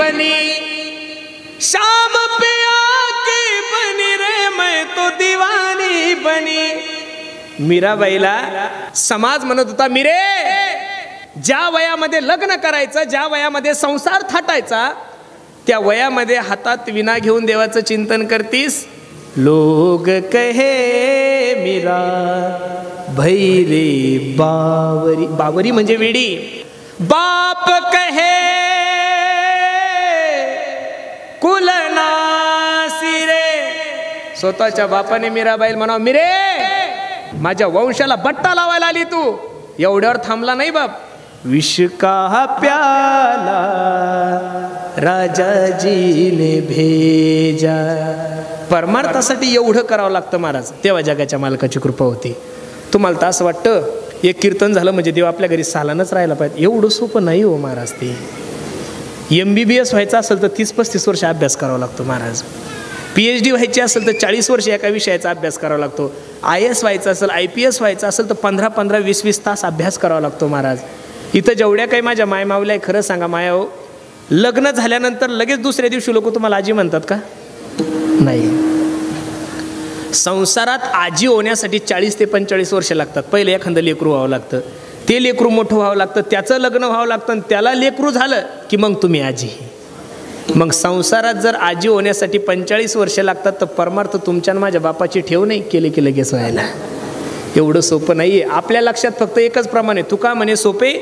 बनी, शाम पे आके बनी रे मैं तो दीवानी बनी। मीराबाईला समाज म्हणत होता, मिरे ज्या वयामध्ये लग्न करायचं, ज्या वयामध्ये संसार थाटायचा, त्या वयामध्ये हातात विना घेऊन देवाचं चिंतन करतीस। लोग कहे मीरा भैरे बावरी, बावरी म्हणजे वेडी। बाप कहे कुलनासी रे, स्वतःच्या बापाने मीराबाईला म्हणावं, मिरे माझ्या वंशाला बट्टा लावायला आली तू। एवढ्यावर थांबला नाही बाप। विष का प्याला राजाजीने भेजा, परमार्थासाठी एवढं करावं लागतं महाराज, तेव्हा जगाच्या मालकाची कृपा होती। तुम्हाला तर असं वाटतं एक कीर्तन झालं म्हणजे देव आपल्या घरी सालानच राहायला पाहिजे, एवढं सोपं नाही हो महाराज। ते MBBS व्हायचं असेल तर 30-35 वर्ष अभ्यास करावा लागतो महाराज। PhD व्हायची असेल तर 40 वर्ष एका विषयाचा अभ्यास करावा लागतो। IAS व्हायचं असेल, IPS व्हायचं असेल तर 15-15, 20-20 तास अभ्यास करावा लागतो महाराज। इथं जेवढ्या काही माझ्या मायमावल्या खरं सांगा माया हो, लग्न झाल्यानंतर लगेच दुसऱ्या दिवशी लोक तुम्हाला आजी म्हणतात का? नाही। संसारात आजी होण्यासाठी 40 ते 45 वर्ष लागतात। पहिले एखादं लेकरू व्हावं लागतं, ते लेकरू मोठं व्हावं लागतं, त्याचं लग्न व्हावं लागतं, त्याला लेकरू झालं की मग तुम्ही आजी। मग संसारात जर आजी होण्यासाठी 45 वर्ष लागतात तर परमार्थ तुमच्या माझ्या बापाची ठेव नाही केले की लगेच व्हायला। एवढं सोपं नाही आहे। आपल्या लक्षात फक्त एकच प्रमाण आहे, तुका म्हणे सोपे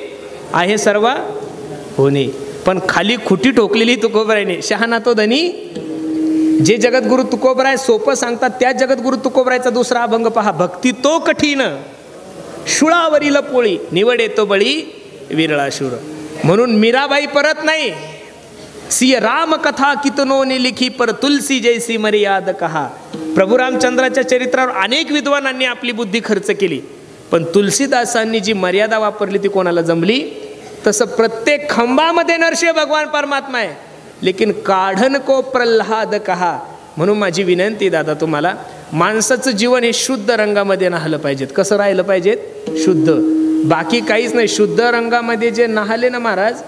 आहे सर्व होणे, पण खाली खुटी ठोकलेली तुकोबरायने, शहाणा तो धनी। जे जगद्गुरु तुकोबराय सोपं सांगतात त्या जगद्गुरु तुकोबरायचा दुसरा अभंग पहा, भक्ती तो कठीण शुळावरील पोळी, निवड येतो बळी विरळा शूर। म्हणून मीराबाई परत नाही, सिय राम कथा कितनोने लिखी पर तुलसी जैसी मर्याद कहा। प्रभू रामचंद्राच्या चरित्रावर अनेक विद्वानांनी आपली बुद्धी खर्च केली, पण तुलसीदासांनी जी मर्यादा वापरली ती कोणाला जमली? तसं प्रत्येक खंबामध्ये नरसिंह भगवान परमात्मा आहे, लेकिन काढन को प्रल्हाद कहा। म्हणून माझी विनंती दादा तुम्हाला, माणसाचं जीवन हे शुद्ध रंगामध्ये नाहलं पाहिजेत। कसं राहिलं पाहिजेत? शुद्ध, बाकी काहीच नाही। शुद्ध रंगामध्ये जे नाहले ना महाराज,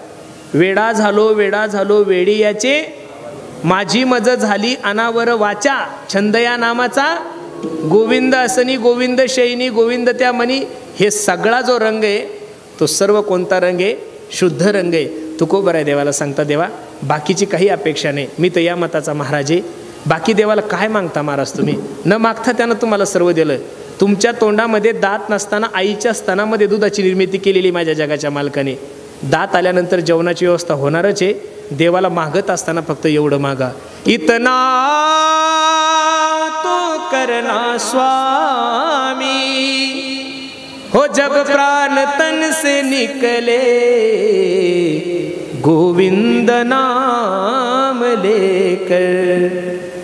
वेडा झालो वेडा झालो वेडी याचे, माझी मज झाली अनावर वाचा, छंद या नामाचा गोविंद असनी गोविंद शयनी गोविंद त्या मनी। हे सगळा जो रंग आहे तो सर्व कोणता रंग आहे? शुद्ध रंग आहे। तुकोबराय देवाला सांगता, देवा बाकीची काही अपेक्षा नाही, मी तर या मताचा महाराज आहे, बाकी देवाला काय मागता महाराज तुम्ही? न मागता त्यानं तुम्हाला सर्व दिलं। तुमच्या तोंडामध्ये दात नसताना आईच्या स्तनामध्ये दुधाची निर्मिती केलेली माझ्या जगाच्या मालकाने। दात आल्यानंतर जेवणाची व्यवस्था होणारच आहे। देवाला मागत असताना फक्त एवढं मागा, इतना तो करना स्वामी हो जब प्राण तन से निकले, गोविंद नाम लेकर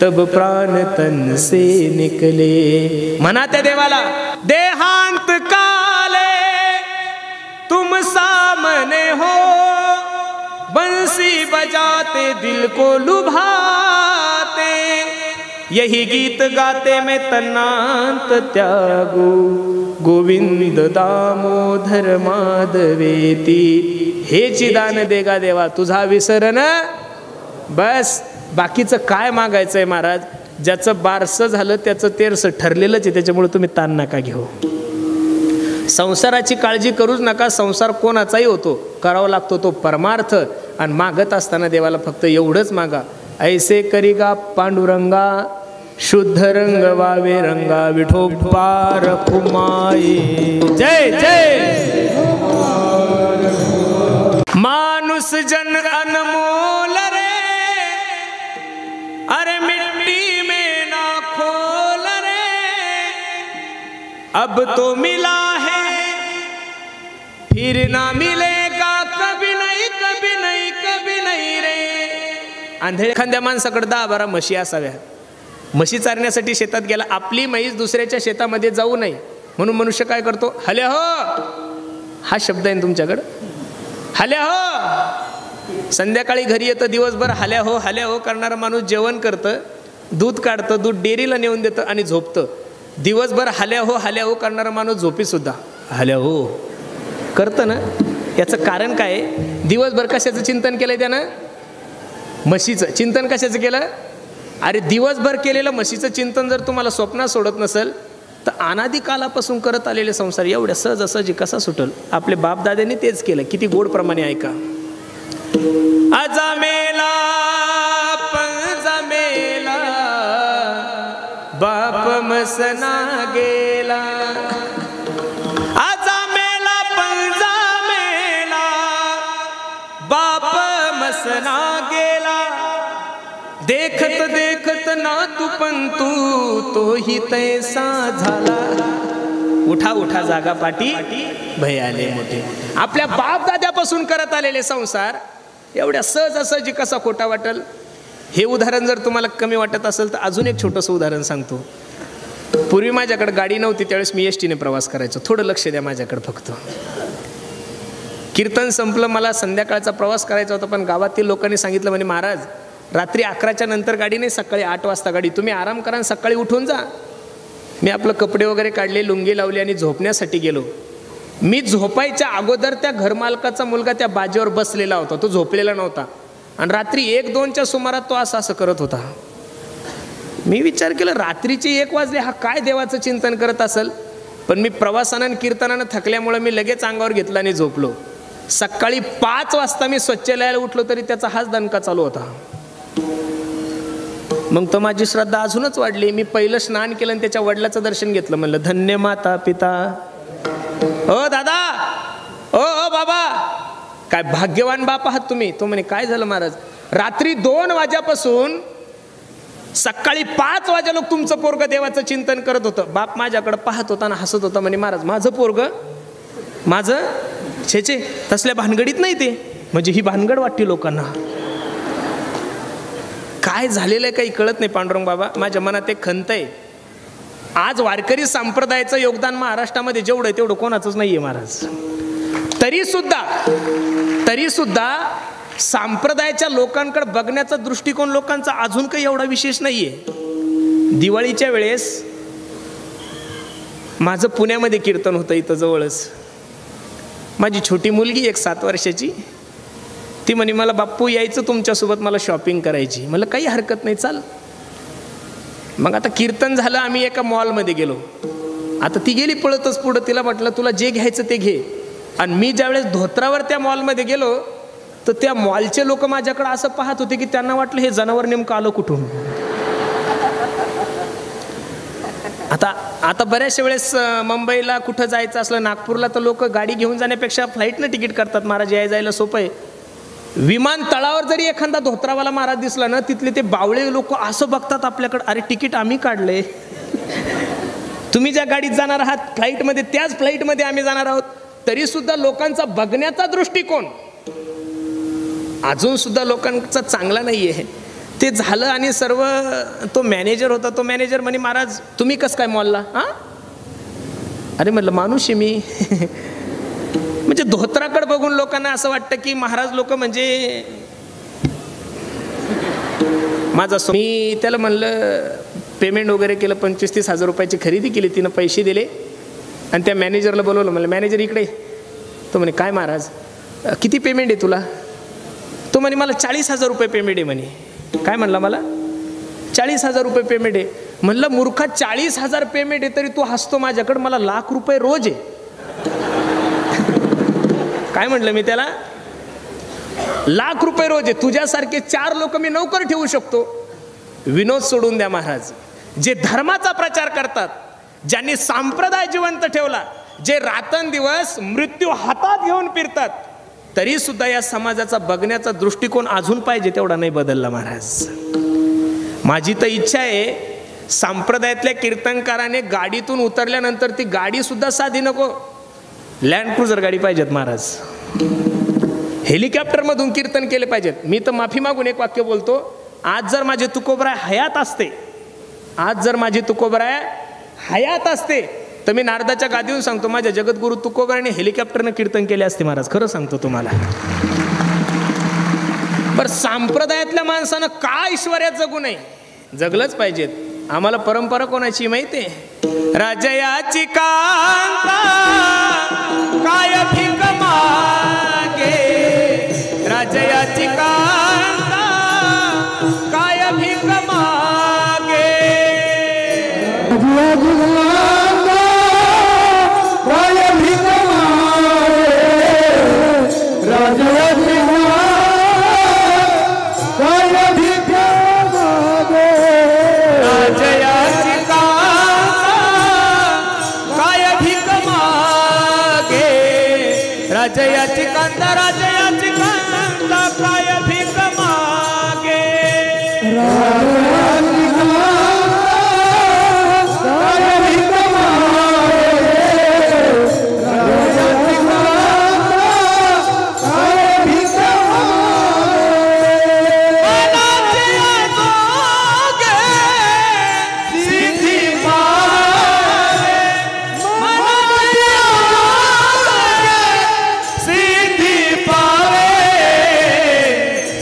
तब प्राण तन से निकले। म्हणा त्या देवाला, देहांत काले तुम सामने हो, बंसी बजाते दिल को लुभाते, यही गीत गाते मैं तन्नांत त्यागो, गोविंद दामोदर माधवेती। हे चिदान देगा देवा तुझा विसरण बस। बाकीचं काय मागायचंय महाराज? ज्याचं बारसं झालं त्याचं तेरसं ठरलेलंच आहे, त्याच्यामुळे तुम्ही ताण नका घेऊ। संसाराची काळजी करूच नका, संसार कोणाचाही होतो, करावा लागतो तो परमार्थ। आणि मागत असताना देवाला फक्त एवढंच मागा, ऐसे करिगा पांडुरंगा, शुद्ध रंग वावे रंगा, विठोबा रखुमाई। जय जय। मानुष जन अनमोल रे, अरे मिट्टी में ना खोल रे, अब तो मिला है फिर ना मिलेगा, कभी नहीं कभी नहीं कभी नहीं रे। आंधळ्या एखाद्या माणसाकडे 10-12 म्हशी असाव्या, म्हशी चारण्यासाठी शेतात गेला, आपली म्हैस दुसऱ्याच्या शेतामध्ये जाऊ नये म्हणून मनुष्य काय करतो? हले हो, हा शब्द आहे तुमच्याकडं, हल्या हो। संध्याकाळी घरी येतं, दिवसभर हल्या हो करणारा माणूस जेवण करतं, दूध काढतं, दूध डेअरीला नेऊन देतं आणि झोपतं। दिवसभर हल्या हो करणारा माणूस झोपीसुद्धा हल्या हो करतं ना। याचं कारण काय? दिवसभर कशाचं चिंतन केलंय त्यानं? म्हशीचं चिंतन कशाचं केलं? अरे दिवसभर केलेलं म्हशीचं चिंतन जर तुम्हाला स्वप्नात सोडत नसेल तर अनादी कालापासून करत आलेले संसार एवढ्या सहजासहजी कसा सुटल? आपले बापदाद्यांनी तेच केलं. किती गोडप्रमाणे ऐका. अजमेला पंजमेला बाप मसना गेला. अजमेला पंजमेला बाप मसना गेला. देखत देखत ना तू पण तोही तैसा झाला. उठा उठा जागा पाठी भय आले मोठे. आपल्या बाप दाद्यापासून करत आलेले संसार एवढ्या सहजासहजी कसा खोटा वाटेल? हे उदाहरण जर तुम्हाला कमी वाटत असेल तर अजून एक छोटंसं उदाहरण सांगतो. पूर्वी माझ्याकडे गाडी नव्हती, त्यावेळेस मी एसटीने प्रवास करायचो. थोडं लक्ष द्या माझ्याकडे फक्त. कीर्तन संपलं, मला संध्याकाळचा प्रवास करायचा होता, पण गावातील लोकांनी सांगितलं म्हणे महाराज रात्री 11च्या नंतर गाडी नाही, सकाळी 8 वाजता गाडी, तुम्ही आराम करा, सकाळी उठून जा. मी आपलं कपडे वगैरे काढले, लुंगी लावली आणि झोपण्यासाठी गेलो. मी झोपायच्या अगोदर त्या घरमालकाचा मुलगा त्या बाजेवर बसलेला होता, तो झोपलेला नव्हता. आणि रात्री 1-2च्या सुमारात तो असं करत होता. मी विचार केला रात्रीचे 1 वाजले, हा काय देवाचं चिंतन करत असेल. पण मी प्रवासानं किर्तनानं थकल्यामुळे मी लगेच अंगावर घेतला आणि झोपलो. सकाळी 5 वाजता मी स्वच्छालयाला उठलो तरी त्याचा हाच दणका चालू होता. मग तर माझी श्रद्धा अजूनच वाढली. मी पहिलं स्नान केलं आणि त्याच्या वडिलाचं दर्शन घेतलं. म्हणलं धन्य माता पिता. ओ दादा, ओ बाबा, काय भाग्यवान बाप आहात तुम्ही. तो म्हणे काय झालं महाराज? रात्री 2 वाजेपासून सकाळी 5 वाजे लोक तुमचं पोरग देवाचं चिंतन करत होतं. बाप माझ्याकडे पाहत होता ना हसत होता. म्हणे महाराज माझं पोरग, माझं छे तसल्या भानगडीत नाही ते. म्हणजे ही भानगड वाटते लोकांना. काय झालेलं आहे काही कळत नाही. पांडुरंग बाबा, माझ्या मनात एक खंत आहे. आज वारकरी संप्रदायाचं योगदान महाराष्ट्रामध्ये जेवढं आहे तेवढं कोणाचंच नाही आहे महाराज. तरी सुद्धा संप्रदायाच्या लोकांकडे बघण्याचा दृष्टिकोन लोकांचा अजून काही एवढा विशेष नाही आहे. दिवाळीच्या वेळेस माझं पुण्यामध्ये कीर्तन होतं इथं जवळच. माझी छोटी मुलगी एक 7 वर्षाची, ती म्हणे मला बाप्पू यायचं तुमच्यासोबत, मला शॉपिंग करायची. मला काही हरकत नाही, चाल. मग आता कीर्तन झालं, आम्ही एका मॉलमध्ये गेलो. आता ती गेली पळतच पुढं. तिला म्हटलं तुला जे घ्यायचं ते घे. आणि मी ज्यावेळेस धोत्रावर त्या मॉलमध्ये गेलो तर त्या मॉलचे लोक माझ्याकडे असं पाहत होते की त्यांना वाटलं हे जनावर नेमकं आलं कुठून. आता बऱ्याचशा वेळेस मुंबईला कुठं जायचं असलं, नागपूरला, तर लोक गाडी घेऊन जाण्यापेक्षा फ्लाईटनं तिकीट करतात. महाराज याय जायला सोपं आहे. विमानतळावर जरी एखादा धोत्रावाला महाराज दिसला ना, तिथले ते बावळे लोक असं बघतात आपल्याकडे, अरे तिकीट आम्ही काढले. तुम्ही ज्या गाडीत जाणार आहात फ्लाईटमध्ये, त्याच फ्लाईटमध्ये आम्ही जाणार आहोत. तरी सुद्धा लोकांचा बघण्याचा दृष्टिकोन अजून सुद्धा लोकांचा चांगला नाही आहे. ते झालं आणि सर्व तो मॅनेजर होता. तो मॅनेजर म्हणे महाराज तुम्ही कसं काय मॉलला? अरे म्हटलं माणूस आहे मी. म्हणजे धोत्राकडे बघून लोकांना असं वाटतं की महाराज लोक म्हणजे माझा. मी त्याला म्हणलं पेमेंट वगैरे केलं, 25-30 हजार रुपयाची खरेदी केली. तिनं पैसे दिले आणि त्या मॅनेजरला बोलवलं. म्हणलं मॅनेजर इकडे. तो म्हणे काय महाराज किती पेमेंट आहे तुला? तो म्हणे मला 40,000 रुपये पेमेंट आहे म्हणे. काय म्हणला? मला 40,000 रुपये पेमेंट आहे. म्हणलं मूर्खा 40,000 पेमेंट आहे तरी तू हसतो माझ्याकडे, मला ₹1,00,000 रोज आहे. काय म्हटलं मी त्याला? ₹1,00,000 रोज आहे. तुझ्यासारखे 4 लोक मी नोकर ठेवू शकतो. विनोद सोडून द्या महाराज. जे धर्माचा प्रचार करतात, ज्यांनी संप्रदाय जिवंत ठेवला, जे रात्रंदिवस मृत्यू हातात घेऊन फिरतात, तरी सुद्धा या समाजाचा बघण्याचा दृष्टिकोन अजून पाहिजे तेवढा नाही बदलला महाराज. माझी तर इच्छा आहे संप्रदायातल्या कीर्तनकाराने गाडीतून उतरल्यानंतर ती गाडी सुद्धा साधी नको, लँड क्रुझर गाडी पाहिजेत महाराज. हेलिकॉप्टरमधून कीर्तन केले पाहिजेत. मी तर माफी मागून एक वाक्य बोलतो. आज जर माझे तुकोबराय हयात असते, हयात असते तर मी नारदाच्या गादीवरून सांगतो माझ्या जगद्गुरु तुकोबराने हेलिकॉप्टरनं कीर्तन केले असते महाराज. खरं सांगतो तुम्हाला. बरं संप्रदायातल्या माणसानं का ऐश्वर्यात जगू नये? जगलंच पाहिजेत. आम्हाला परंपरा कोणाची माहिती आहे? राजयाची कांता काय भीक मागे, राजयाची कांता राजयाची कांता राजयाची कांता काय भीक मागे राजयाची कांता काय भीक मागे राजयाची कांता काय भीक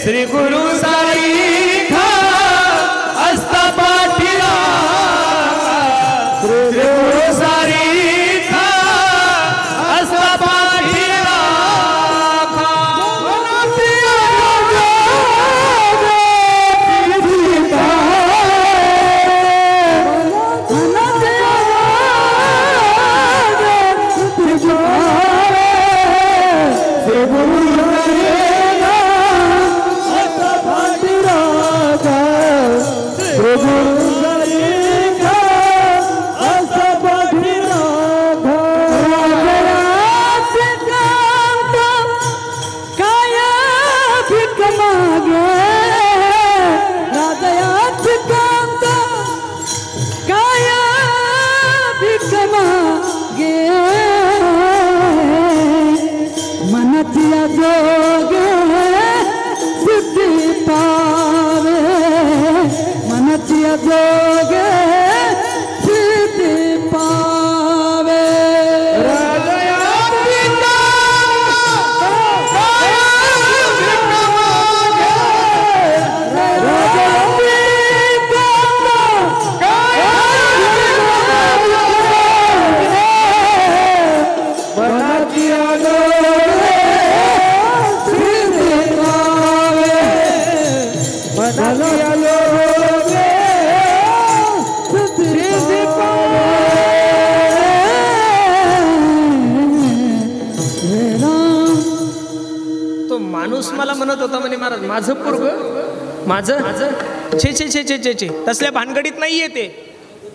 श्री गुरु सारीखा असता पाठीला श्री गुरु सारीखा असता पाठीला मला म्हणत होता म्हणे महाराज माझं पोरग माझं छे छे छे छे छे छे तसल्या भानगडीत नाही येते.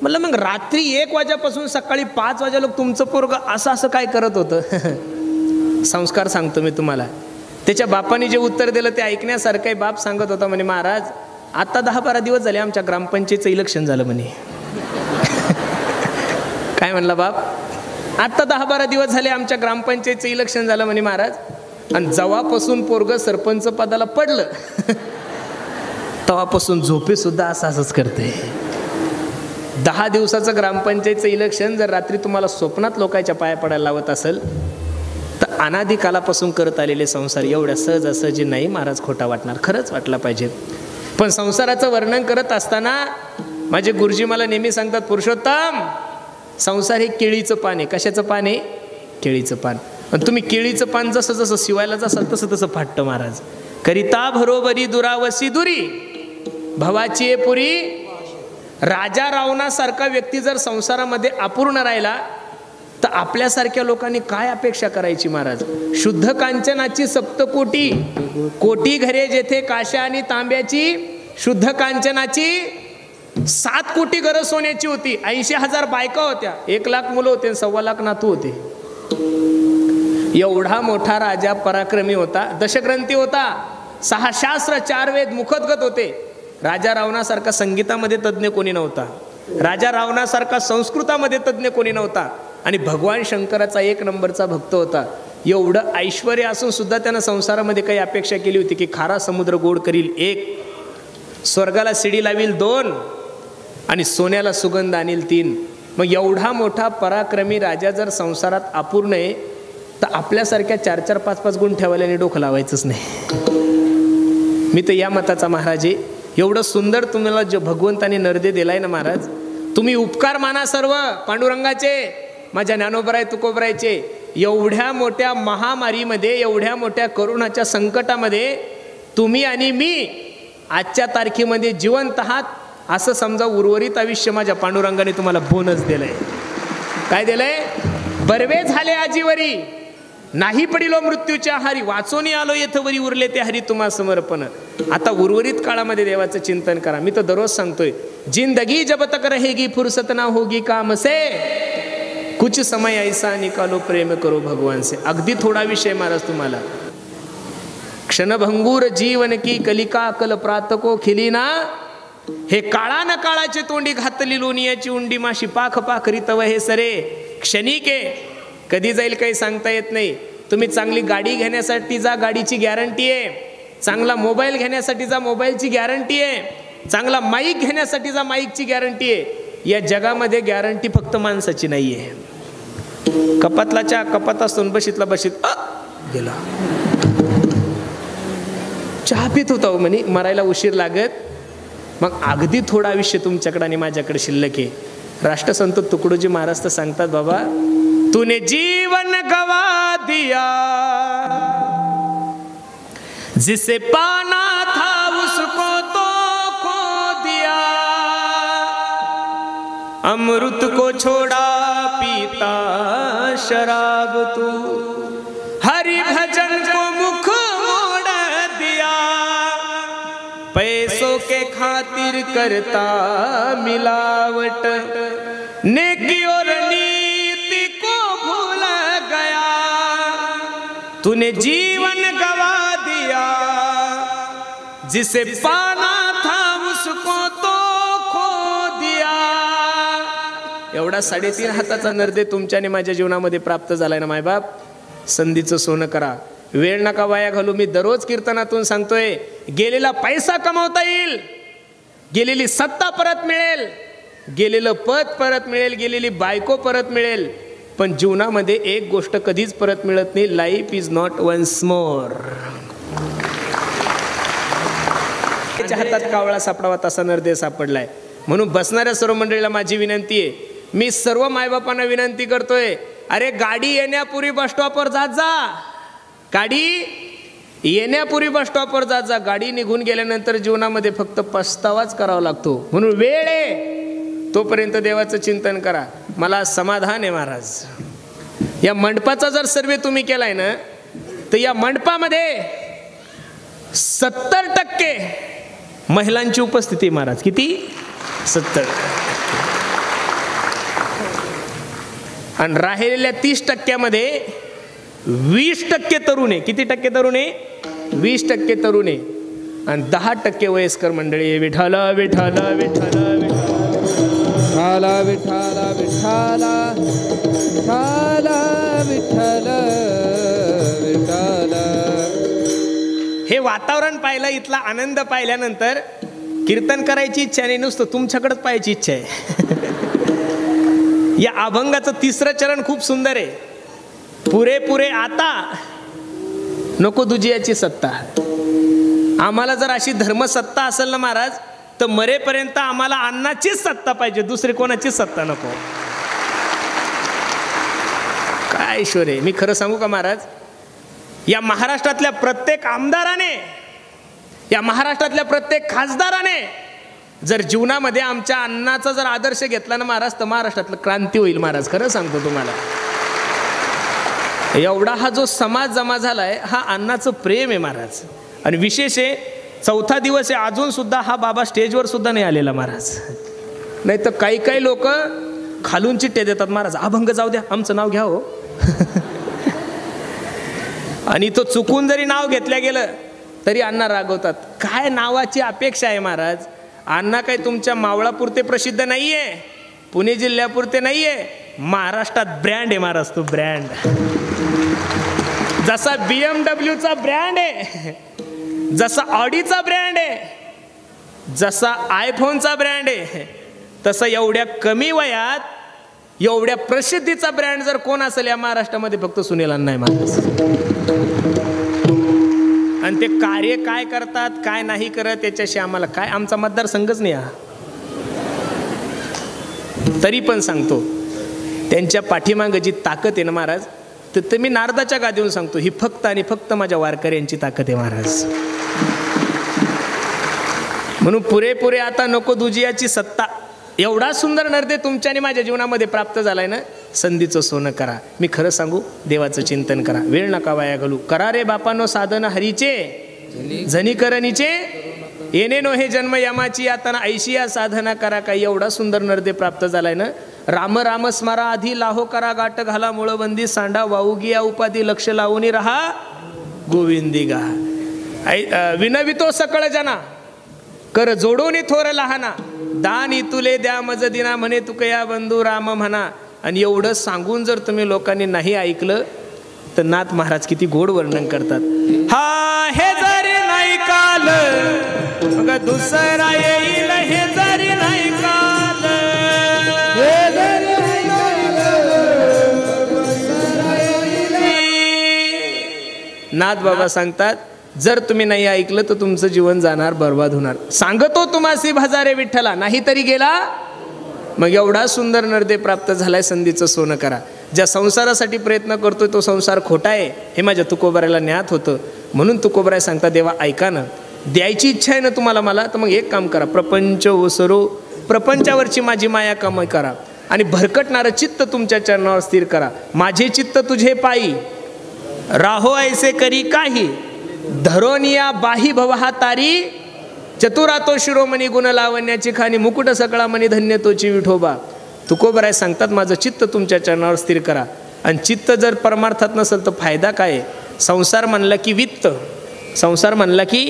म्हणलं मग रात्री 1 वाजेपासून सकाळी 5 वाजे लोक तुमचं पोरग असं काय करत होतं. संस्कार सांगतो मी तुम्हाला. त्याच्या बापाने जे उत्तर दिलं ते ऐकण्यासारखं आहे. बाप सांगत होता म्हणे महाराज आता 10-12 दिवस झाले आमच्या ग्रामपंचायतीचं इलेक्शन झालं म्हणे. काय म्हणला बाप. आता 10-12 दिवस झाले आमच्या ग्रामपंचायतीचं इलेक्शन झालं म्हणे महाराज. आणि जेव्हापासून पोरग सरपंच पदाला पडलं तेव्हापासून झोपे सुद्धा असंच करते. 10 दिवसाचं ग्रामपंचायतीचं इलेक्शन जर रात्री तुम्हाला स्वप्नात लोकांच्या पाया पडायला लावत असेल तर अनादी कालापासून करत आलेले संसार एवढ्या सहजासहजी नाही महाराज खोटा वाटणार. खरंच वाटला पाहिजे. पण संसाराचं वर्णन करत असताना माझे गुरुजी मला नेहमी सांगतात पुरुषोत्तम संसार हे केळीचं पान आहे. कशाचं पान आहे. केळीचं पान. पण तुम्ही केळीचं पान जसं जसं शिवायला जासाल तसं तसं फाटतं महाराज. करिता भरोबरी दुरावसी दुरी भवाची आहे पुरी. राजा रावणासारखा व्यक्ती जर संसारामध्ये अपूर्ण राहिला तर आपल्यासारख्या लोकांनी काय अपेक्षा करायची महाराज. शुद्ध कांचनाची सप्तकोटी कोटी घरे जेथे काशा आणि तांब्याची शुद्ध कांचनाची 7 कोटी घरं सोन्याची होती. 80,000 बायका होत्या. 1 लाख मुलं होते. 1.25 लाख नातू होते. एवढा मोठा राजा पराक्रमी होता. दशग्रंथी होता. 6 शास्त्र 4 वेद मुखोद्गत होते. राजा रावणासारखा संगीतामध्ये तज्ज्ञ कोणी नव्हता. राजा रावणासारखा संस्कृतामध्ये तज्ज्ञ कोणी नव्हता. आणि भगवान शंकराचा 1 नंबरचा भक्त होता. एवढं ऐश्वर्य असून सुद्धा त्यानं संसारामध्ये काही अपेक्षा केली होती की खारा समुद्र गोड करील 1, स्वर्गाला शिडी लावील 2 आणि सोन्याला सुगंध आणील 3. मग एवढा मोठा पराक्रमी राजा जर संसारात अपूर्ण आहे तर आपल्यासारख्या 4-4, 5-5 गुण ठेवायला डोकं लावायचंच नाही. मी तर या मताचा महाराज आहे. एवढं सुंदर तुम्हाला जो भगवंताने नरदे दिलाय ना महाराज. तुम्ही उपकार माना सर्व पांडुरंगाचे, माझ्या ज्ञानोबराय तुकोबरायचे. एवढ्या मोठ्या महामारीमध्ये एवढ्या मोठ्या करोनाच्या संकटामध्ये तुम्ही आणि मी आजच्या तारखेमध्ये जिवंत आहात असं समजा. उर्वरित आयुष्य माझ्या पांडुरंगाने तुम्हाला बोनस दिलंय. काय दिलंय. बर्वे झाले आजीवरी नाही पडिलो मृत्यूच्या हारी वाचोनी आलो येथवरी उरले ते हरी तुम्हा समर्पण. आता उर्वरित काळामध्ये देवाचं चिंतन करा. मी तर दररोज सांगतोय जिंदगी जब तक रहेगी फुर्सत ना होगी काम से कुछ समय ऐसा निकालो प्रेम करो भगवान से. अगदी थोडा विषय महाराज तुम्हाला. क्षणभंगूर जीवन की कलिका कल प्रातको खिलीना, हे काळा न काळाची तोंडी घातली लोणियाची उंडी, माशी पाख पाखरी तव हे सरे. क्षणिक आहे, कधी जाईल काही सांगता येत नाही. तुम्ही चांगली गाडी घेण्यासाठी जा, गाडीची गॅरंटी आहे. चांगला मोबाईल घेण्यासाठी जा, मोबाईलची गॅरंटी आहे. चांगला माईक घेण्यासाठी जा, माईकची गॅरंटी आहे. या जगामध्ये गॅरंटी फक्त माणसाची नाही आहे. कपातलाच्या कपात असतो, बशीतला बशीत गेला. चहा पित होता म्हणे, मरायला उशीर लागत. मग अगदी थोडा विषय तुमच्याकडे आणि माझ्याकडे शिल्लक आहे. राष्ट्रसंत तुकडोजी महाराज तर सांगतात, बाबा तूने जीवन गवा दिया, जिसे पाना था उसको तो खो दिया, अमृत को छोड़ा पीता शराब तू, हरि भजन को मुख मोड़ दिया, पैसों के खातिर करता मिलावट, नेकी और नीति को भूल गया, तूने जीवन गवा दिया, जिसे पाना था उसको तो खो दिया. एवढा 3.5 हाताचा नरदे तुमच्या आणि माझ्या जीवनामध्ये प्राप्त झालाय ना मायबाप. संधीचं सोनं करा, वेळ नका वाया घालू. मी दररोज कीर्तनातून सांगतोय, गेलेला पैसा कमावता येईल, गेलेली सत्ता परत मिळेल, गेलेलं पद परत मिळेल, गेलेली बायको परत मिळेल, पण जीवनामध्ये एक गोष्ट कधीच परत मिळत नाही. Life is not once more. त्याच्या हातात कावळा सापडावा तसा नरदेह सापडलाय. म्हणून बसणाऱ्या सर्व मंडळीला माझी विनंती आहे, मी सर्व मायबापांना विनंती करतोय, अरे गाडी येण्यापूर्वी बस स्टॉपवर जात जा. गाडी येण्यापूर्वी बस स्टॉपवर जात जा. गाडी निघून गेल्यानंतर जीवनामध्ये फक्त पस्तावाच करावा लागतो. म्हणून वेळ आहे तोपर्यंत देवाचं चिंतन करा. मला समाधान आहे महाराज, या मंडपाचा जर सर्वे तुम्ही केलाय ना, तर या मंडपामध्ये 70% महिलांची उपस्थिती महाराज. किती? 70. आणि राहिलेल्या 30% 20% तरुण आहे. किती टक्के तरुण आहे? 20% तरुण आहे. आणि 10% वयस्कर मंडळी आहे. विठ्ठल विठ्ठल विठ्ठल विठ्ठल विठ्ठल विठ्ठल विठ्ठल विठ्ठल. हे वातावरण पाहिलं, इथला आनंद पाहिल्यानंतर कीर्तन करायची इच्छा नाही, नुसतं तुमच्याकडेच पाहायची इच्छा आहे. या अभंगाचं 3रं चरण खूप सुंदर आहे. पुरे पुरे आता नको दुजियाची सत्ता. आम्हाला जर अशी धर्मसत्ता असेल ना महाराज, तर मरेपर्यंत आम्हाला अन्नाचीच सत्ता पाहिजे, दुसरी कोणाचीच सत्ता नको. काय ईश्वर आहे. मी खरं सांगू का महाराज, या महाराष्ट्रातल्या प्रत्येक आमदाराने, या महाराष्ट्रातल्या प्रत्येक खासदाराने जर जीवनामध्ये आमच्या अन्नाचा जर आदर्श घेतला ना महाराज, तर महाराष्ट्रातलं क्रांती होईल महाराज. खरं सांगतो तुम्हाला. एवढा हा जो समाज जमा झालाय, हा अन्नाचं प्रेम आहे महाराज. आणि विशेष आहे, 4था दिवस आहे, अजून सुद्धा हा बाबा स्टेजवर सुद्धा नाही आलेला महाराज. नाही तर काही काही लोक खालून चिठ्ठ्या देतात, महाराज अभंग जाऊ द्या, आमचं नाव घ्या हो. आणि तो चुकून जरी नाव घेतल्या गेलं तरी अण्णा रागवतात. काय नावाची अपेक्षा आहे महाराज? अण्णा काही तुमच्या मावळापुरते प्रसिद्ध नाहीये, पुणे जिल्ह्यापुरते नाहीये, महाराष्ट्रात ब्रँड आहे महाराज. तो ब्रँड जसा BMWचा ब्रँड आहे, जसा ऑडीचा ब्रँड आहे, जसा आयफोनचा ब्रँड आहे, तसा एवढ्या कमी वयात एवढ्या प्रसिद्धीचा ब्रँड जर कोण असेल या महाराष्ट्रामध्ये, फक्त सुनील अण्णा आहे महाराज. आणि ते कार्य काय करतात काय नाही करत त्याच्याशी आम्हाला काय, आमचा मतदारसंघच नाही हा. तरी पण सांगतो, त्यांच्या पाठीमागं जी ताकद आहे ना महाराज, तर मी नारदाच्या गादीवरून सांगतो, ही फक्त आणि फक्त माझ्या वारकऱ्यांची ताकद आहे महाराज. म्हणून पुरेपुरे आता नको दुजियाची सत्ता. एवढा सुंदर नरदे तुमच्या आणि माझ्या जीवनामध्ये प्राप्त झालाय ना, संधीचं सोनं करा. मी खरं सांगू, देवाचं चिंतन करा, वेळ नका वाया घालू. करा रे बापानो साधन हरीचे, झनी करणीचे येणे नो हे जन्म यमाची यातना, ऐशी या साधना करा. काही एवढा सुंदर नरदे प्राप्त झालाय ना, राम राम स्मरा आधी लाहो करा गाठ घाला मुळबंदी सांडा वाऊगिया उपाधी लक्ष लावून राहा गोविंदी गा. विनवितो सकळ जना कर जोडून थोर लहाना दान इतुले द्या मज दिना म्हणे तुकया बंधू राम म्हणा. आणि एवढं सांगून जर तुम्ही लोकांनी नाही ऐकलं तर नाथ महाराज किती गोड वर्णन करतात. हा हे जरी नाही काल मग दुसरा येईल हे जरी नाही काल हे जरी नाथ बाबा सांगतात जर तुम्ही नाही ऐकलं तर तुमचं जीवन जाणार बर्बाद होणार. सांगतो तुम्हासी भजारे विठ्ठला नाही तरी गेला. मग एवढा सुंदर नरदे प्राप्त झालाय संधीचं सोनं करा. ज्या संसारासाठी प्रयत्न करतोय तो संसार खोटा आहे हे माझ्या तुकोबरायला ज्ञात होतं. म्हणून तुकोबराय सांगता देवा ऐका ना, द्यायची इच्छा आहे ना तुम्हाला मला, तर मग एक काम करा, प्रपंच ओसरो प्रपंचावरची माझी माया कमी करा आणि भरकटणारं चित्त तुमच्या चरणावर स्थिर करा. माझे चित्त तुझे पायी राहो ऐसे करी काही धरोनिया बाही भवहा तारी चतुरातो शिरोमणी गुण लावण्याची खाणी मुकुट सकळा मणी धन्य तोची विठोबा. तुकोबराय सांगतात माझं चित्त तुमच्या चरणावर स्थिर करा. आणि चित्त जर परमार्थात नसेल तर फायदा काय? संसार म्हणला की वित्त, संसार म्हणला की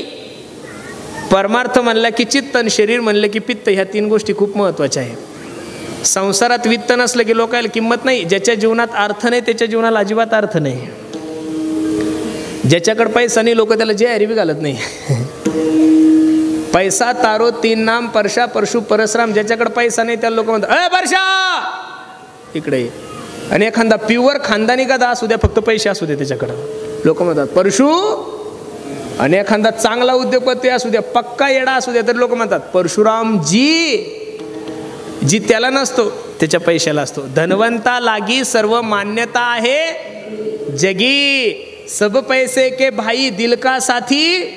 परमार्थ म्हणला की चित्त, आणि शरीर म्हणलं की पित्त. ह्या तीन गोष्टी खूप महत्त्वाच्या आहेत. संसारात वित्त नसलं की लोकांना किंमत नाही. ज्याच्या जीवनात अर्थ नाही त्याच्या जीवनाला अजिबात अर्थ नाही. ज्याच्याकडे पैसा नाही लोक त्याला जे अरिबी घालत नाही. पैसा तारो तीन नाम परशा परशु परशुराम. ज्याच्याकडे पैसा नाही त्याला लोक म्हणतात अय परशा इकडे ये. आणि एखादा प्युअर खानदानी का असू द्या, फक्त पैसे असू दे त्याच्याकडं, लोक म्हणतात परशु. आणि एखादा चांगला उद्योगपती असू द्या, पक्का येडा असू द्या, तर लोक म्हणतात परशुराम जी. जी त्याला नसतो त्याच्या पैशाला असतो. धनवंता लागी सर्व मान्यता आहे जगी, सब पैसे के भाई दिल का साथी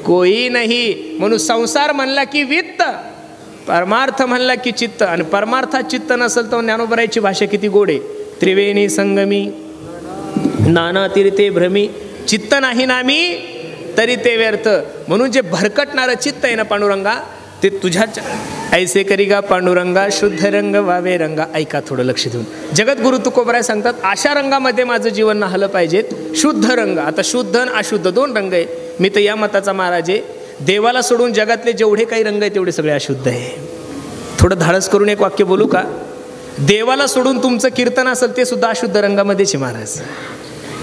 कोई नहीं. म्हणून संसार म्हणला की वित्त, परमार्थ म्हणला की चित्त. आणि परमार्थात चित्त नसेल तर ज्ञानोबरायची भाषा किती गोड आहे. त्रिवेणी संगमी नाना तीर्थे भ्रमी चित्त नाही नामी तरी ते व्यर्थ. म्हणून जे भरकटणारं चित्त आहे ना पांडुरंगा, ते तुझ्याच ऐसे करी गा पांडुरंगा शुद्ध रंग वावे रंगा. ऐका थोडं लक्ष देऊन. जगद्गुरु तुकोबराय सांगतात अशा रंगामध्ये माझं जीवन नाहलं पाहिजेत. शुद्ध रंग. आता शुद्ध आणि अशुद्ध दोन रंग आहे. मी तर या मताचा महाराज आहे. देवाला सोडून जगातले जेवढे काही रंग आहेत तेवढे सगळे अशुद्ध आहे. थोडं धाडस करून एक वाक्य बोलू का? देवाला सोडून तुमचं कीर्तन असेल ते सुद्धा अशुद्ध रंगामध्येच आहे महाराज.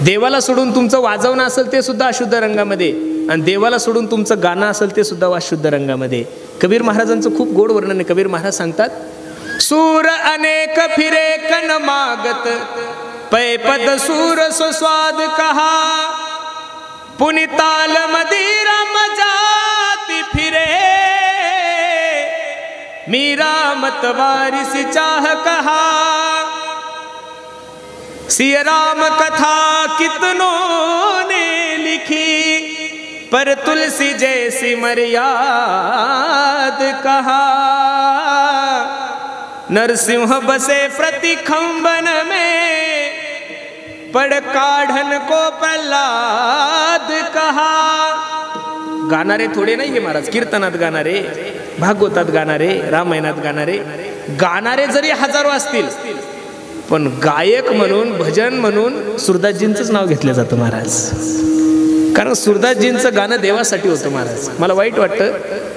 देवाला सोडून तुमचं वाजवणं असेल ते सुद्धा अशुद्ध रंगामध्ये, आणि देवाला सोडून तुमचं गाणं असेल ते सुद्धा अशुद्ध रंगामध्ये. कबीर महाराजांचं खूप गोड वर्णन आहे. कबीर महाराज सांगतात सूर अनेक फिरे कन मागत पै पद सूर स्वाद कहा पुनिताल मदिरा मजाती फिरे मीरा मत वारिस चाह कहा सिय राम कथा कितनों ने लिखी पर तुलसी जैसी मर्याद कहा नरसिंह बसे प्रतिखंबन में पड़ काढ़न को प्रहलाद कहा. गाणारे थोडे नाही आहे महाराज, कीर्तनात गाणारे, भागवतात गाणारे, रामायणात गाणारे, गाणारे जरी हजारो असतील पण गायक म्हणून भजन म्हणून सुरदासजींचंच नाव घेतलं जातं महाराज. कारण सुरदासजींचं गाणं देवासाठी होतं महाराज. मला वाईट वाटतं,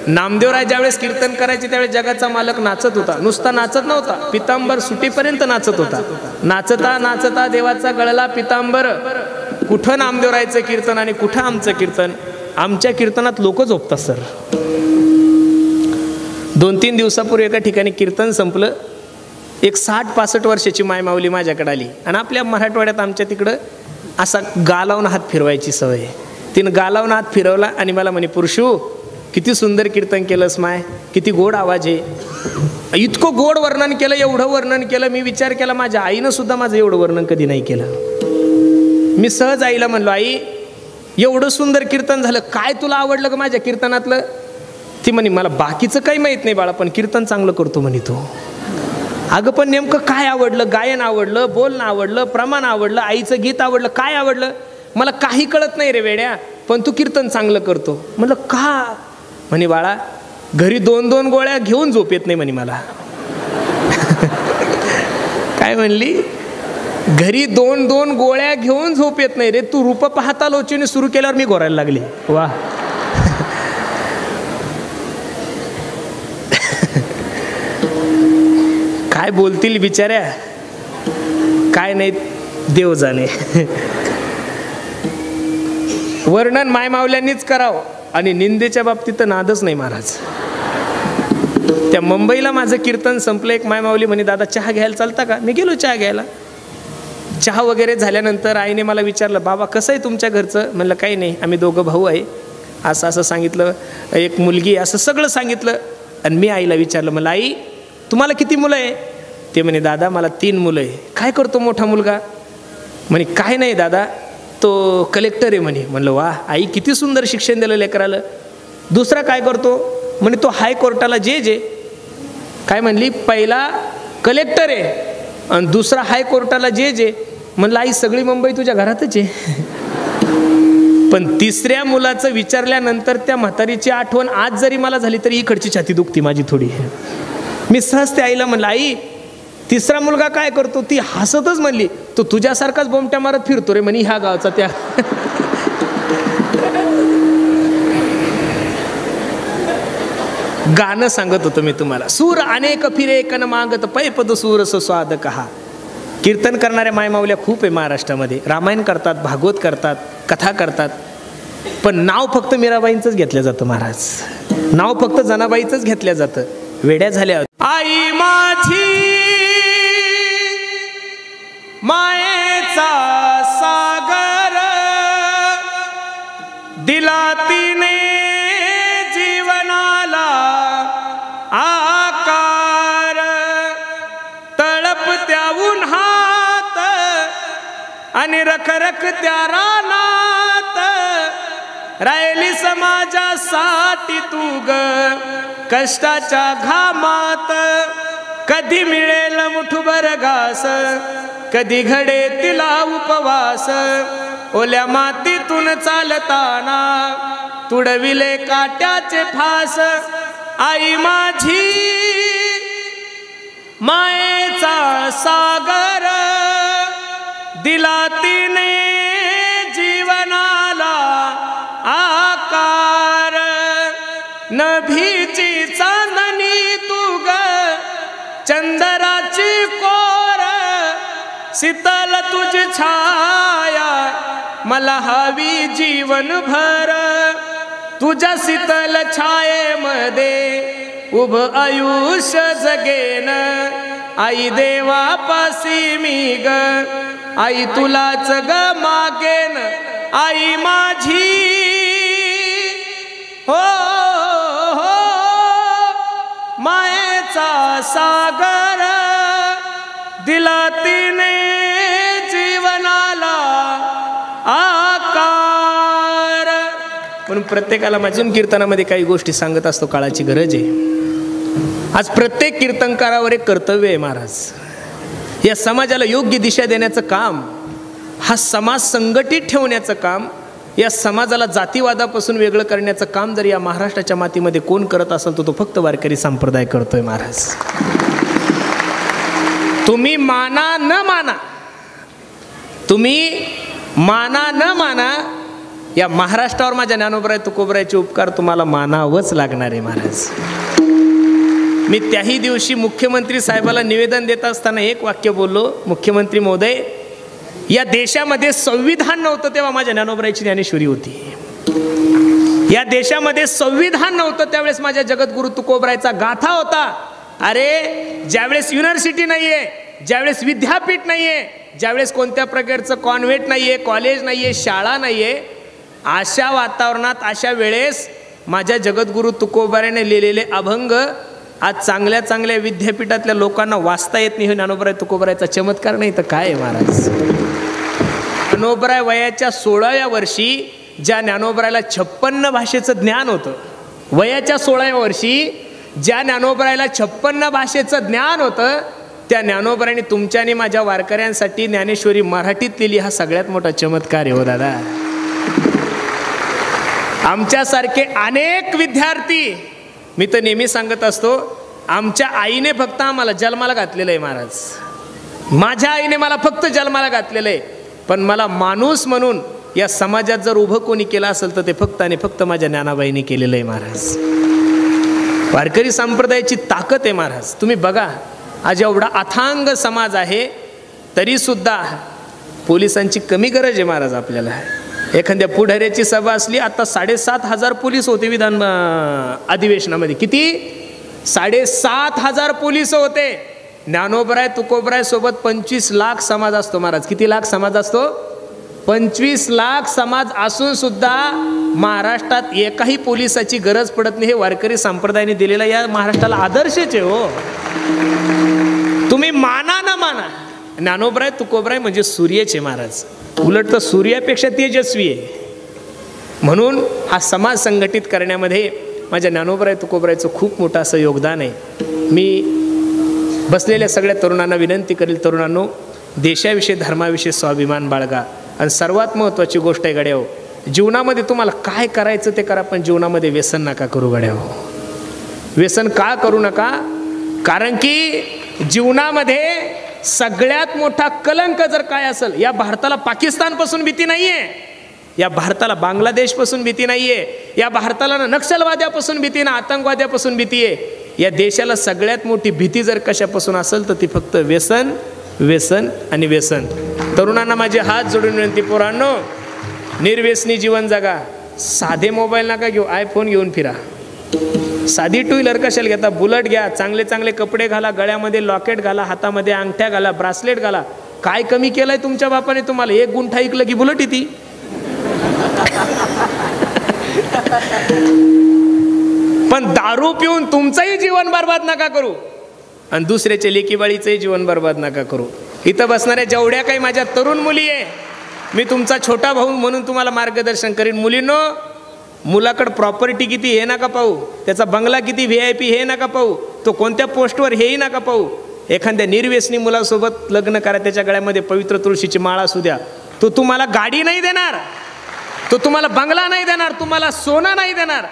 नामदेवराय ज्यावेळेस कीर्तन करायचे त्यावेळेस जगाचा मालक नाचत होता. नुसता नाचत नव्हता, पितांबर सुटीपर्यंत नाचत होता. नाचता नाचता देवाचा गळला पितांबर. कुठं नामदेवरायचं कीर्तन आणि कुठं आमचं कीर्तन? आमच्या कीर्तनात लोक झोपतात सर. 2-3 दिवसापूर्वी एका ठिकाणी कीर्तन संपलं. एक 60-65 वर्षाची माय माऊली माझ्याकडे आली आणि आपल्या मराठवाड्यात आमच्या तिकडं असा गालावून हात फिरवायची सवय आहे. तिनं गालावून हात फिरवला आणि मला म्हणे पुरुषू किती सुंदर कीर्तन केलंस माय, किती गोड आवाज आहे. इतकं गोड वर्णन केलं, एवढं वर्णन केलं. मी विचार केला माझ्या आईनं सुद्धा माझं एवढं वर्णन कधी नाही केलं. मी सहज आईला म्हणलो आई एवढं सुंदर कीर्तन झालं, काय तुला आवडलं का माझ्या कीर्तनातलं? ती म्हणे मला बाकीचं काही माहीत नाही बाळा, पण कीर्तन चांगलं करतो म्हणे तो. अगं पण नेमकं काय आवडलं? गायन आवडलं, बोलणं आवडलं, प्रमाण आवडलं, आईचं गीत आवडलं, काय आवडलं? मला काही कळत नाही रे वेड्या, पण तू कीर्तन चांगलं करतो. म्हणलं का? म्हणे बाळा घरी 2-2 गोळ्या घेऊन झोप येत नाही म्हणे मला. काय म्हणली, घरी 2-2 गोळ्या घेऊन झोप येत नाही रे, तू रूप पाहता लोचने सुरू केल्यावर मी घोरायला लागले. वा. काय बोलतील बिचाऱ्या, काय नाही देव जाणे. वर्णन मायमावल्यांनीच करावं आणि निंदेच्या बाबतीत तर नादच नाही महाराज. त्या मुंबईला माझं कीर्तन संपलं, एक मायमावली म्हणे दादा चहा घ्यायला चालता का. मी गेलो चहा घ्यायला. चहा वगैरे झाल्यानंतर आईने मला विचारलं बाबा कसं आहे तुमच्या घरचं. म्हणलं काही नाही, आम्ही 2 भाऊ आहे, असं असं सांगितलं, एक मुलगी, असं सगळं सांगितलं. आणि मी आईला विचारलं, मला आई तुम्हाला किती मुलं आहे. ते म्हणे दादा मला 3 मुलं आहे. काय करतो मोठा मुलगा. म्हणे काय नाही दादा तो कलेक्टर आहे म्हणे. म्हणलं वा आई किती सुंदर शिक्षण दिलं लेकराला. दुसरा काय करतो. म्हणे तो हायकोर्टाला जज आहे. काय म्हणली, पहिला कलेक्टर आहे आणि दुसरा हायकोर्टाला जज आहे. म्हणलं आई सगळी मुंबई तुझ्या घरातच आहे. पण 3ऱ्या मुलाचं विचारल्यानंतर त्या म्हातारीची आठवण आज जरी मला झाली तरी इकडची छाती दुखती माझी थोडी. मी सहज त्या आईला म्हणलं आई 3रा मुलगा काय करतो. ती हसतच म्हणली तो तुझ्यासारखाच बोमट्या मारत फिरतो रे म्हणे ह्या गावचा त्या. गाणं सांगत होतो मी तुम्हाला. सूर अनेक फिरे कन मागत पैपद सूर स्वाद कहा. कीर्तन करणाऱ्या मायमावल्या खूप आहे महाराष्ट्रामध्ये. रामायण करतात, भागवत करतात, कथा करतात. पण नाव फक्त मीराबाईंचंच घेतलं जातं महाराज. नाव फक्त जनाबाईचंच घेतलं जातं. वेड्या झाल्या. आई माझी मायेचा सागर दिला तिने जीवनाला आकार. तळपत्या उन्हात आणि रखरखत्या रानात राहिली समाजासाठी तू ग कष्टाच्या घामात. कधी मिळेल मुठभर घास, कधी घडे तिला उपवास. ओल्या मातीतून चालताना तुडविले काट्याचे फास. आई माझी मायेचा सागर दिला तिने जीवनाला आकार. नभीची चांदणी तू ग चंद्राची कोर. शीतल तुझी छाया मला हवी जीवनभर. तुझ्या शीतल छायेमध्ये उभ आयुष्य जगेन. आई देवापासी मी ग आई तुलाच ग मागेन. आई माझी हो हो मायेचा सागर दिला तिने जीवनाला आकार. म्हणून प्रत्येकाला माझून कीर्तनामध्ये काही गोष्टी सांगत असतो. काळाची गरज आहे. आज प्रत्येक कीर्तनकारावर एक कर्तव्य आहे महाराज. या समाजाला योग्य दिशा देण्याचं काम, हा समाज संघटित ठेवण्याचं काम, या समाजाला जातीवादापासून वेगळं करण्याचं काम जर या महाराष्ट्राच्या मातीमध्ये कोण करत असेल तर तो फक्त वारकरी संप्रदाय करतोय महाराज. तुम्ही माना न माना, तुम्ही माना न माना, या महाराष्ट्रावर माझ्या ज्ञानोबराय तुकोबरायचे उपकार तुम्हाला मानावंच लागणार आहे महाराज. मी त्याही दिवशी मुख्यमंत्री साहेबाला निवेदन देत असताना एक वाक्य बोललो, मुख्यमंत्री महोदय या देशामध्ये संविधान नव्हतं तेव्हा माझ्या ज्ञानोबरायची ज्ञानेश्वरी होती. या देशामध्ये संविधान नव्हतं त्यावेळेस माझ्या जगद्गुरु तुकोबरायचा गाथा होता. अरे ज्यावेळेस युनिव्हर्सिटी नाहीये, ज्यावेळेस विद्यापीठ नाहीये, ज्यावेळेस कोणत्या प्रकारचं कॉन्व्हेंट नाहीये, कॉलेज नाहीये, शाळा नाहीये, अशा वातावरणात अशा वेळेस माझ्या जगद्गुरु तुकोबाराने लिहिलेले अभंग आज चांगल्या चांगल्या विद्यापीठातल्या लोकांना वाचता येत नाही. हे ज्ञानोबराय तुकोबरायचा चमत्कार नाही तर काय आहे महाराज. ज्ञानोबराय वयाच्या 16व्या वर्षी ज्या ज्ञानोबरायला 56 भाषेचं ज्ञान होतं, वयाच्या 16व्या वर्षी ज्या ज्ञानोबरायला 56 भाषेचं ज्ञान होतं, त्या ज्ञानोबरायने तुमच्या आणि माझ्या वारकऱ्यांसाठी ज्ञानेश्वरी मराठीत लिहिली. हा सगळ्यात मोठा चमत्कार आहे हो दादा. आमच्यासारखे अनेक विद्यार्थी, मी तर नेहमी सांगत असतो, आमच्या आईने फक्त आम्हाला जन्माला घातलेलं आहे महाराज. माझ्या आईने मला फक्त जन्माला घातलेलं आहे, पण मला माणूस म्हणून या समाजात जर उभं कोणी केलं असेल तर ते फक्त आणि फक्त माझ्या ज्ञानाबाईंनी केलेलं आहे महाराज. वारकरी संप्रदायाची ताकद आहे महाराज. तुम्ही बघा, आज एवढा अथांग समाज आहे तरीसुद्धा पोलिसांची कमी गरज आहे महाराज आपल्याला. एखाद्या पुढाऱ्याची सभा असली, आता 7,500 पोलीस होते विधान अधिवेशनामध्ये. किती? 7,500 पोलीस होते. ज्ञानोबराय तुकोबराय सोबत 25 लाख समाज असतो महाराज. किती लाख समाज असतो? 25 लाख समाज असून सुद्धा महाराष्ट्रात एकाही पोलिसाची गरज पडत नाही. हे वारकरी संप्रदायाने दिलेला या महाराष्ट्राला आदर्शच आहे हो. तुम्ही माना ना माना, ज्ञानोबराय तुकोबराय म्हणजे सूर्यच आहे महाराज. उलट तर सूर्यापेक्षा तेजस्वी आहे. म्हणून हा समाज संघटित करण्यामध्ये माझ्या ज्ञानोबराय तुकोबरायचं खूप मोठं असं योगदान आहे. मी बसलेल्या सगळ्या तरुणांना विनंती करेल, तरुणांनो, देशाविषयी धर्माविषयी स्वाभिमान बाळगा. आणि सर्वात महत्त्वाची गोष्ट आहे गड्याहो, जीवनामध्ये तुम्हाला काय करायचं ते करा, पण जीवनामध्ये व्यसन नका करू गड्याहो. व्यसन का करू नका? कारण की जीवनामध्ये सगळ्यात मोठा कलंक जर काय असेल, या भारताला पाकिस्तानपासून भीती नाही आहे, या भारताला बांगलादेशपासून भीती नाही आहे, या भारताला ना नक्षलवाद्यापासून भीती ना आतंकवाद्यापासून भीती आहे. या देशाला सगळ्यात मोठी भीती जर कशापासून असेल तर ती फक्त व्यसन, व्यसन आणि व्यसन. तरुणांना माझे हात जोडून विनंती, पोरांनो, निर्व्यसनी जीवन जगा. साधे मोबाईल नका घेऊ, आयफोन घेऊन फिरा. साधी टू व्हीलर कशाला घेता? बुलेट घ्या. चांगले चांगले कपडे घाला, गळ्यामध्ये लॉकेट घाला, हातामध्ये अंगठ्या घाला, ब्रासलेट घाला. काय कमी केलंय तुमच्या बापाने तुम्हाला? 1 गुंठा ऐकलं की बुलेट येते. पण दारू पिऊन तुमचंही जीवन बर्बाद नका करू आणि दुसऱ्याच्या लेकीबाळीचंही जीवन बर्बाद नका करू. इथं बसणाऱ्या जेवढ्या काही माझ्या तरुण मुली आहे, मी तुमचा छोटा भाऊ म्हणून तुम्हाला मार्गदर्शन करीन. मुलींनो, मुलाकडं प्रॉपर्टी किती हे नका पाहू, त्याचा बंगला किती VIP हे नका पाहू, तो कोणत्या पोस्टवर हेही नका पाहू. एखाद्या निर्व्यसनी मुलासोबत लग्न करा, त्याच्या गळ्यामध्ये पवित्र तुळशीची माळ असू द्या. तो तुम्हाला गाडी नाही देणार, तो तुम्हाला बंगला नाही देणार, तुम्हाला सोनं नाही देणार,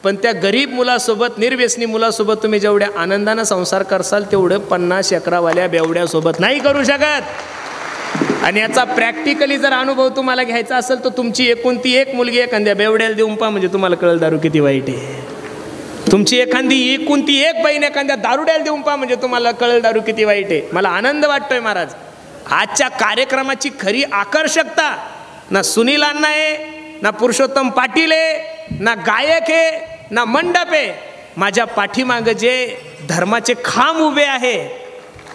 पण त्या गरीब मुलासोबत, निर्व्यसनी मुलासोबत तुम्ही जेवढ्या आनंदानं संसार करसाल तेवढं 50 एकरावाल्या बेवड्यासोबत नाही करू शकत. आणि याचा प्रॅक्टिकली जर अनुभव तुम्हाला घ्यायचा असेल तर तुमची एकुलती एक मुलगी एखाद्या बेवड्याला देऊन पहा, म्हणजे तुम्हाला कळलं दारू किती वाईट आहे. तुमची एखादी एकुलती एक बहीण एखाद्या दारुड्याला देऊन पहा, म्हणजे तुम्हाला कळलं दारू किती वाईट आहे. मला आनंद वाटतोय महाराज, आजच्या कार्यक्रमाची खरी आकर्षकता ना सुनील अण्णा आहे, ना पुरुषोत्तम पाटील आहे, ना गायक आहे, ना मंडप आहे. माझ्या पाठीमागं जे धर्माचे खांब उभे आहे,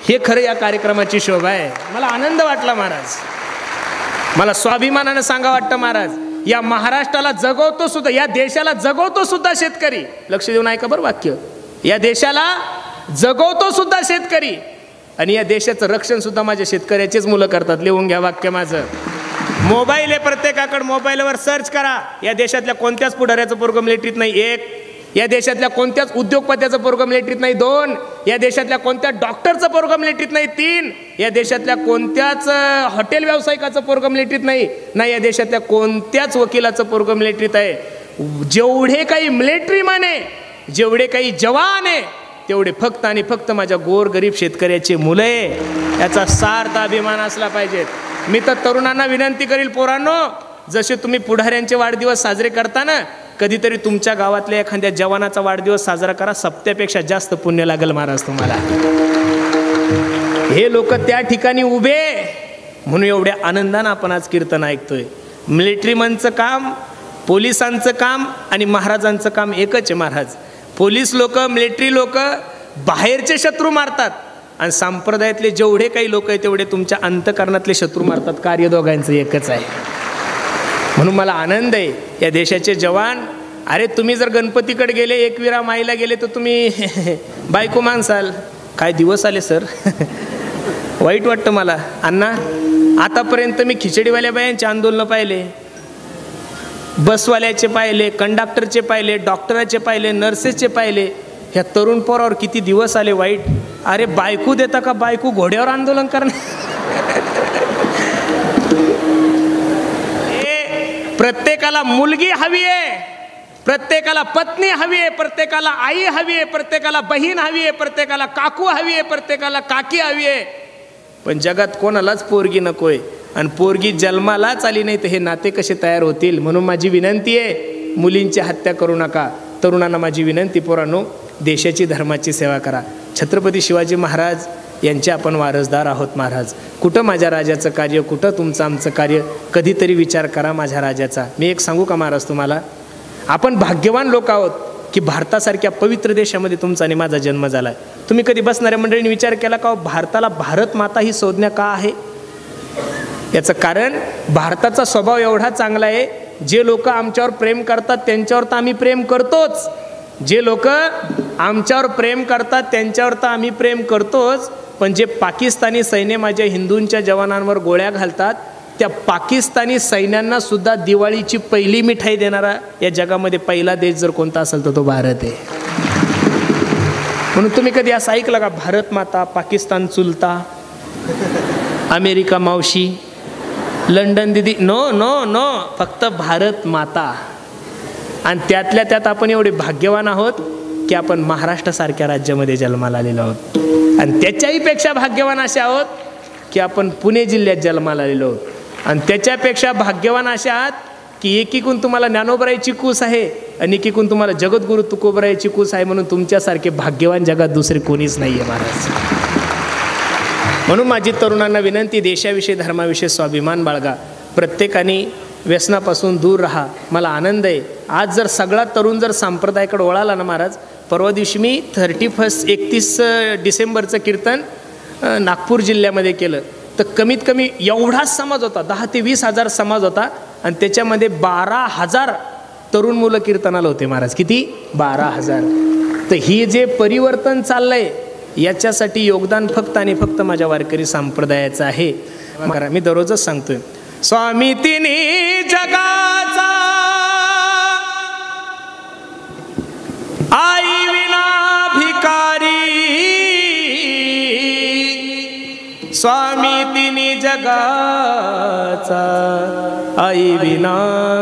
हे खरं या कार्यक्रमाची शोभा आहे. मला आनंद वाटला महाराज. मला स्वाभिमानानं सांगा वाटतं महाराज, या महाराष्ट्राला जगवतो सुद्धा, या देशाला जगवतो सुद्धा शेतकरी. लक्ष देऊन ऐका बरं वाक्य. या देशाला जगवतो सुद्धा शेतकरी आणि या देशाचं रक्षण सुद्धा माझ्या शेतकऱ्याचेच मुलं करतात. लिहून घ्या वाक्य माझं. मोबाईल आहे प्रत्येकाकडे, मोबाईलवर सर्च करा. या देशातल्या कोणत्याच पुढाऱ्याचं पोरगं मिलिटरीत नाही 1, या देशातल्या कोणत्याच उद्योगपत्याचं पोरगं मिलिटरीत नाही 2, या देशातल्या कोणत्या डॉक्टरचं पोरगं मिलिटरीत नाही 3, या देशातल्या कोणत्याच हॉटेल व्यावसायिकाचं पोरगं मिलिटरीत नाही, या देशातल्या कोणत्याच वकिलाचं पोरगं मिलिटरीत आहे. जेवढे काही मिलिटरी माने, जेवढे काही जवान आहे, तेवढे फक्त आणि फक्त माझ्या गोरगरीब शेतकऱ्याचे मुलं आहे. याचा सार्थ अभिमान असला पाहिजे. मी तर तरुणांना विनंती करील, पोरांनो, जसे तुम्ही पुढाऱ्यांचे वाढदिवस साजरे करता ना, कधीतरी तुमच्या गावातल्या एखाद्या जवानाचा वाढदिवस साजरा करा. सप्त्यापेक्षा जास्त पुण्य लागेल महाराज तुम्हाला. हे लोक त्या ठिकाणी उभे म्हणून एवढ्या आनंदानं आपण आज कीर्तन ऐकतोय. मिलिटरीमनचं काम, पोलिसांचं काम आणि महाराजांचं काम एकच आहे महाराज. पोलीस लोक, मिलिटरी लोक बाहेरचे शत्रू मारतात आणि संप्रदायातले जेवढे काही लोक आहेत तेवढे तुमच्या अंतकरणातले शत्रू मारतात. कार्य दोघांचं एकच आहे. म्हणून मला आनंद आहे या देशाचे जवान. अरे तुम्ही जर गणपतीकडे गेले, एकविरा माईला गेले, तर तुम्ही बायको माणसाल. काय दिवस आले सर. वाईट वाटतं मला अण्णा. आतापर्यंत मी खिचडीवाल्या बायांचे आंदोलन पाहिले, बसवाल्याचे पाहिले, कंडक्टरचे पाहिले, डॉक्टराचे पाहिले, नर्सेसचे पाहिले. ह्या तरुण पोरावर किती दिवस आले वाईट. अरे बायको देता का बायको घोड्यावर आंदोलन करणार. प्रत्येकाला मुलगी हवी आहे, प्रत्येकाला पत्नी हवी आहे, प्रत्येकाला आई हवी आहे, प्रत्येकाला बहीण हवी आहे, प्रत्येकाला काकू हवी आहे, प्रत्येकाला काकी हवी आहे. पण जगात कोणालाच पोरगी नकोय आणि पोरगी जन्मालाच आली नाही तर हे नाते कसे तयार होतील. म्हणून माझी विनंती आहे, मुलींची हत्या करू नका. तरुणांना माझी विनंती, पोरांनो, देशाची धर्माची सेवा करा. छत्रपती शिवाजी महाराज यांचे आपण वारसदार आहोत. महाराज, कुठं माझ्या राजाचं कार्य, कुठं तुमचं आमचं कार्य, कधीतरी विचार करा माझ्या राजाचा. मी एक सांगू का महाराज तुम्हाला, आपण भाग्यवान लोक आहोत की भारतासारख्या पवित्र देशामध्ये तुमचा आणि माझा जन्म झाला आहे. तुम्ही कधी बसणाऱ्या मंडळींनी विचार केला का भारताला भारत माता ही संज्ञा का आहे? याचं कारण भारताचा स्वभाव एवढा चांगला आहे, जे लोक आमच्यावर प्रेम करतात त्यांच्यावर तर आम्ही प्रेम करतोच, जे लोक आमच्यावर प्रेम करतात त्यांच्यावर तर आम्ही प्रेम करतोच, पण जे पाकिस्तानी सैन्य माझ्या हिंदूंच्या जवानांवर गोळ्या घालतात त्या पाकिस्तानी सैन्यांना सुद्धा दिवाळीची पहिली मिठाई देणारा या जगामध्ये पहिला देश जर कोणता असेल तर तो भारत आहे. म्हणून तुम्ही कधी असं ऐकलं का भारत माता, पाकिस्तान चुलता, अमेरिका मावशी, लंडन दिदी? नो नो नो, फक्त भारत माता. आणि त्यातल्या त्यात आपण एवढे भाग्यवान आहोत की आपण महाराष्ट्रासारख्या राज्यामध्ये जन्माला आलेलो आहोत. आणि त्याच्याही पेक्षा भाग्यवान असे आहोत की आपण पुणे जिल्ह्यात जन्माला आलेलो आहोत. आणि त्याच्यापेक्षा भाग्यवान असे आहात की एकीकून तुम्हाला ज्ञानोबरायची कूस आहे आणि एकीकून तुम्हाला जगद्गुरु तुकोबरायची कूस आहे. म्हणून तुमच्यासारखे भाग्यवान जगात दुसरे कोणीच नाही आहे महाराज. म्हणून माझी तरुणांना विनंती, देशाविषयी धर्माविषयी स्वाभिमान बाळगा. प्रत्येकाने व्यसनापासून दूर राहा. मला आनंद आहे आज जर सगळा तरुण जर संप्रदायाकडे वळाला ना महाराज. परवा दिवशी मी 31 डिसेंबरचं कीर्तन नागपूर जिल्ह्यामध्ये केलं तर कमीत कमी एवढाच समाज होता, 10 ते 20 हजार समाज होता आणि त्याच्यामध्ये 12,000 तरुण मुलं कीर्तनाला होते महाराज. किती? 12,000. तर ही जे परिवर्तन चाललंय याच्यासाठी योगदान फक्त आणि फक्त माझ्या वारकरी संप्रदायाचं आहे. मी दररोजच सांगतोय, स्वामी तिन्ही जगाचा आई विना भिकारी, स्वामी तिन्ही जगाचा आई विना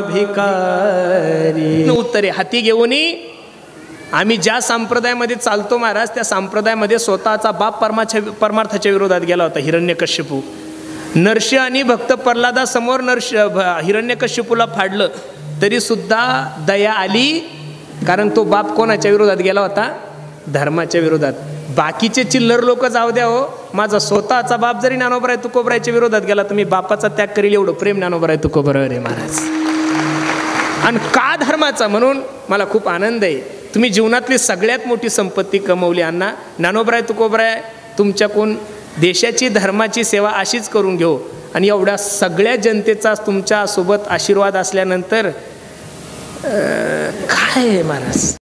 भिकारी. उत्तरे हाती घेऊन आम्ही ज्या संप्रदायामध्ये चालतो महाराज, त्या संप्रदायामध्ये स्वतःचा बाप परमार्थाच्या विरोधात गेला होता, हिरण्यकश्यपू. नरश आणि भक्त प्रल्हादासमोर हिरण्यकश्यपूला फाडलं तरी सुद्धा दया आली, कारण तो बाप कोणाच्या विरोधात गेला होता? धर्माच्या विरोधात. बाकीचे चिल्लर लोक जाऊ द्या हो, माझा स्वतःचा बाप जरी ज्ञानोबराय तुकोबरायच्या विरोधात गेला तर मी बापाचा त्याग करील एवढं प्रेम ज्ञानोबराय तुकोबरावर आहे महाराज. आणि का धर्माचा? म्हणून मला खूप आनंद आहे, तुम्ही जीवनातली सगळ्यात मोठी संपत्ती कमवली अण्णा. ज्ञानोबराय तुकोबराय तुमच्याकडून देशाची धर्माची सेवा अशीच करून घेऊ. आणि एवढ्या सगळ्या जनतेचा तुमच्या सोबत आशीर्वाद असल्यानंतर काय आहे महाराज.